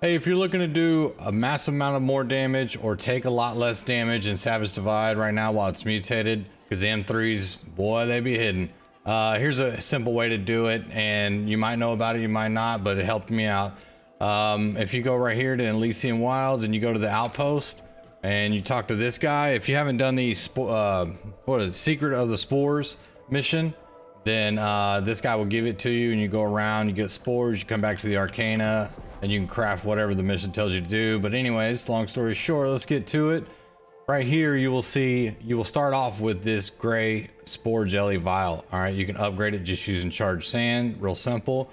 Hey, if you're looking to do a massive amount of more damage or take a lot less damage in Savage Divide right now while it's mutated, because the M3s, boy, they be hidden. Here's a simple way to do it, and you might know about it, you might not, but it helped me out. If you go right here to Elysian Wilds and you go to the outpost and you talk to this guy, if you haven't done the Secret of the Spores mission, then this guy will give it to you, and you go around, you get spores, you come back to the Arcana, and you can craft whatever the mission tells you to do. But anyways, long story short, let's get to it. Right here, you will start off with this gray spore jelly vial. All right, you can upgrade it just using charged sand, real simple.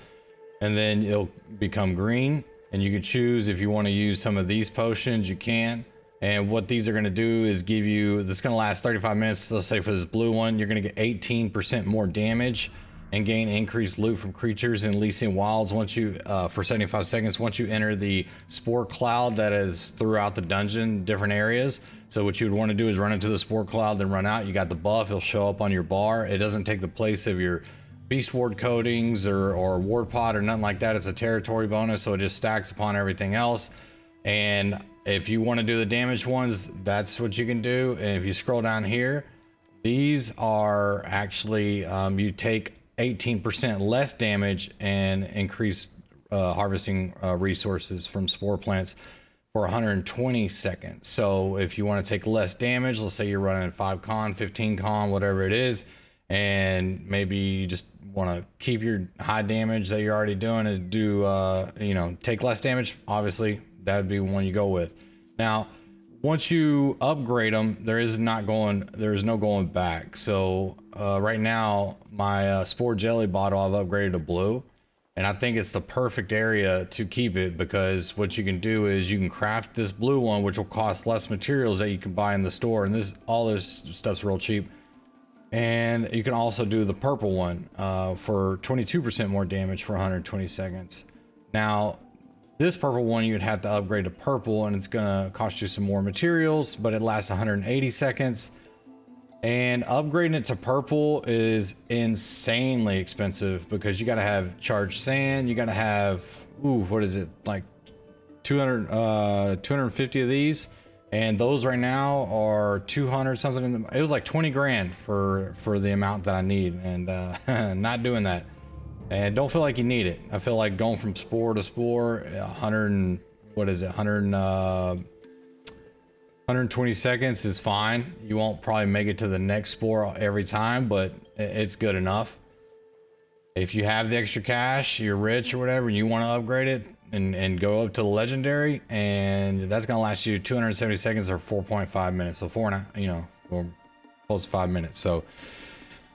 And then it'll become green, and you can choose if you want to use some of these potions, you can. And what these are going to do is give you, this is going to last 35 minutes. Let's say for this blue one, you're going to get 18% more damage and gain increased loot from creatures in Elysian Wilds once you for 75 seconds once you enter the spore cloud that is throughout the dungeon, different areas. So what you would want to do is run into the spore cloud, then run out. You got the buff, it'll show up on your bar. It doesn't take the place of your beast ward coatings or ward pod or nothing like that. It's a territory bonus, so it just stacks upon everything else. And if you want to do the damaged ones, that's what you can do. And if you scroll down here, these are actually you take 18% less damage and increase harvesting resources from spore plants for 120 seconds. So if you want to take less damage, let's say you're running 5 con, 15 con, whatever it is, and maybe you just want to keep your high damage that you're already doing and do take less damage, obviously that would be one you go with. Now once you upgrade them, there is no going back. So right now my spore jelly bottle I've upgraded to blue, and I think it's the perfect area to keep it, because what you can do is you can craft this blue one, which will cost less materials that you can buy in the store, and all this stuff's real cheap. And you can also do the purple one for 22% more damage for 120 seconds. Now this purple one you'd have to upgrade to purple, and it's gonna cost you some more materials, but it lasts 180 seconds. And upgrading it to purple is insanely expensive, because you gotta have charged sand, you gotta have, what is it, like 250 of these, and those right now are 200 something. It was like 20 grand for the amount that I need, and not doing that. And don't feel like you need it. I feel like going from spore to spore, 120 seconds is fine. You won't probably make it to the next spore every time, but it's good enough. If you have the extra cash, you're rich or whatever, and you want to upgrade it and go up to the legendary, and that's gonna last you 270 seconds or 4.5 minutes. So close to 5 minutes. So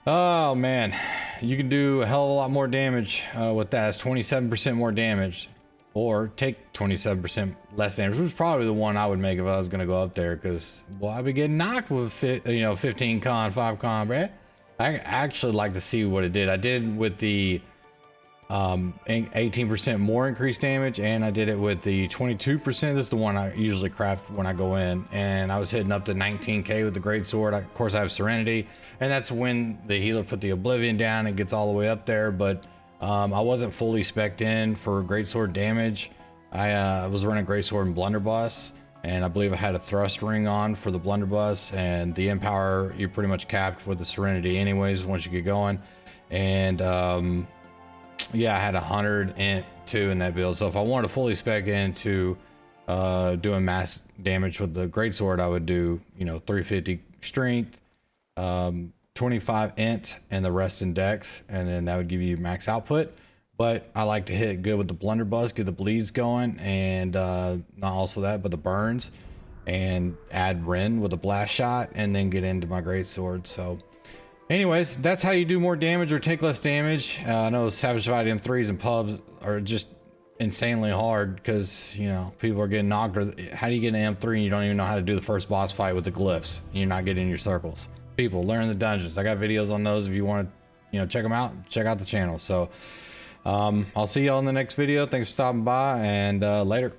oh man, you can do a hell of a lot more damage with that. It's 27% more damage, or take 27% less damage, which is probably the one I would make if I was gonna go up there, because well, I'd be getting knocked with 15 con, 5 con, bruh. I actually like to see what it did. I did with the 18% more increased damage, and I did it with the 22%. This is the one I usually craft when I go in, and I was hitting up to 19k with the great sword. Of course I have Serenity, and that's when the healer put the Oblivion down. It gets all the way up there, but I wasn't fully spec'd in for great sword damage. I was running great sword and blunderbuss, and I believe I had a thrust ring on for the blunderbuss, and the empower you're pretty much capped with the Serenity anyways once you get going. And yeah, I had 100 int too in that build. So if I wanted to fully spec into doing mass damage with the greatsword, I would do 350 strength, 25 int, and the rest in dex, and then that would give you max output. But I like to hit good with the blunderbuss, get the bleeds going, and not also that, but the burns, and add Ren with a blast shot, and then get into my greatsword. So anyways, that's how you do more damage or take less damage. I know Savage Divide M3s and pubs are just insanely hard, because people are getting knocked. Or how do you get an M3 and you don't even know how to do the first boss fight with the glyphs? You're not getting in your circles. People learn the dungeons. I got videos on those if you want to check them out. Check out the channel. So I'll see y'all in the next video. Thanks for stopping by, and later.